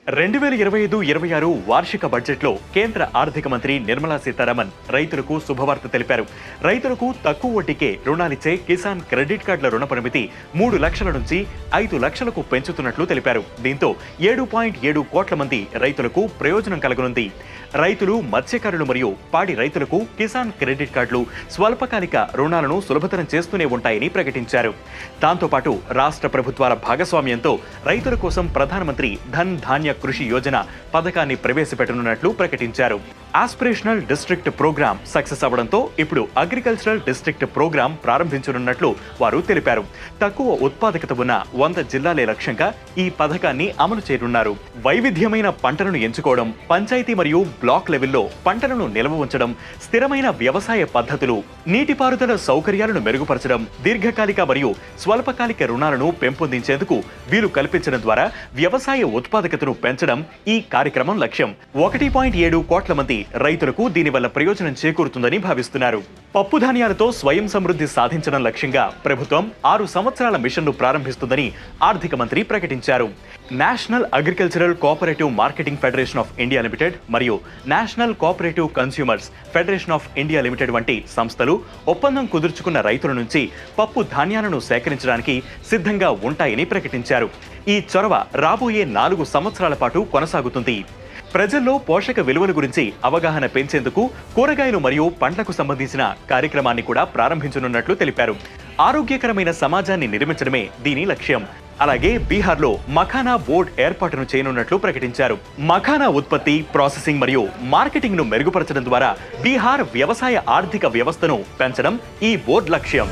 2025-26 వార్షిక బడ్జెట్లో కేంద్ర ఆర్థిక మంత్రి నిర్మలా సీతారామన్ రైతులకు శుభవార్త తెలిపారు. రైతులకు తక్కువ వడ్డీకే రుణాలిచ్చే కిసాన్ క్రెడిట్ కార్డుల రుణ పరిమితి 3 లక్షల నుంచి 5 లక్షలకు పెంచుతున్నట్లు తెలిపారు. దీంతో 7.7 కోట్ల మంది రైతులకు ప్రయోజనం కలగనుంది. రైతులు, మత్స్యకారులు మరియు పాడి రైతులకు కిసాన్ క్రెడిట్ కార్డులు స్వల్పకాలిక రుణాలను సులభతరం చేస్తూనే ఉంటాయని ప్రకటించారు. దాంతోపాటు రాష్ట్ర ప్రభుత్వాల భాగస్వామ్యంతో రైతుల కోసం ప్రధానమంత్రి ధన్ ధాన్య కృషి యోజన పథకాన్ని ప్రవేశపెట్టనున్నట్లు ప్రకటించారు. ఆస్పిరేషనల్ డిస్ట్రిక్ట్ ప్రోగ్రామ్ సక్సెస్ అవ్వడంతో ఇప్పుడు అగ్రికల్చరల్ డిస్ట్రిక్ట్ ప్రోగ్రామ్ ప్రారంభించనున్నట్లు వారు తెలిపారు. తక్కువ ఉత్పాదకత ఉన్న 100 జిల్లాలే లక్ష్యంగా ఈ పథకాన్ని అమలు చేయనున్నారు. వైవిధ్యమైన పంటలను ఎంచుకోవడం, పంచాయతీ మరియు బ్లాక్ లెవెల్లో పంటలను నిల్వ ఉంచడం, స్థిరమైన వ్యవసాయ పద్ధతులు, నీటిపారుదల సౌకర్యాలను మెరుగుపరచడం, దీర్ఘకాలిక మరియు స్వల్పకాలిక రుణాలను పెంపొందించేందుకు వీలు కల్పించడం ద్వారా వ్యవసాయ ఉత్పాదకతను పెంచడం ఈ కార్యక్రమం లక్ష్యం. 1.7 కోట్ల మంది రైతులకు దీనివల్ల ప్రయోజనం చేకూరుతుందని భావిస్తున్నారు. పప్పు ధాన్యాలతో స్వయం సమృద్ధి సాధించడం లక్ష్యంగా ప్రభుత్వం 6 సంవత్సరాల మిషన్ను ప్రారంభిస్తుందని ఆర్థిక మంత్రి ప్రకటించారు. National Agricultural Cooperative Marketing Federation of India Limited మరియు National Cooperative Consumers Federation of India Limited వంటి సంస్థలు ఒప్పందం కుదుర్చుకున్న రైతుల నుంచి పప్పు ధాన్యాలను సేకరించడానికి సిద్ధంగా ఉంటాయని ప్రకటించారు. ఈ చొరవ రాబోయే 4 సంవత్సరాల పాటు కొనసాగుతుంది. ప్రజల్లో పోషక విలువల గురించి అవగాహన పెంచేందుకు కూరగాయలు మరియు పండ్లకు సంబంధించిన కార్యక్రమాన్ని కూడా ప్రారంభించనున్నట్లు తెలిపారు. ఆరోగ్యకరమైన సమాజాన్ని నిర్మించడమే దీని లక్ష్యం. అలాగే బీహార్లో మఖానా బోర్డు ఏర్పాటును చేయనున్నట్లు ప్రకటించారు. మఖానా ఉత్పత్తి, ప్రాసెసింగ్ మరియు మార్కెటింగ్ ను మెరుగుపరచడం ద్వారా బీహార్ వ్యవసాయ ఆర్థిక వ్యవస్థను పెంచడం ఈ బోర్డు లక్ష్యం.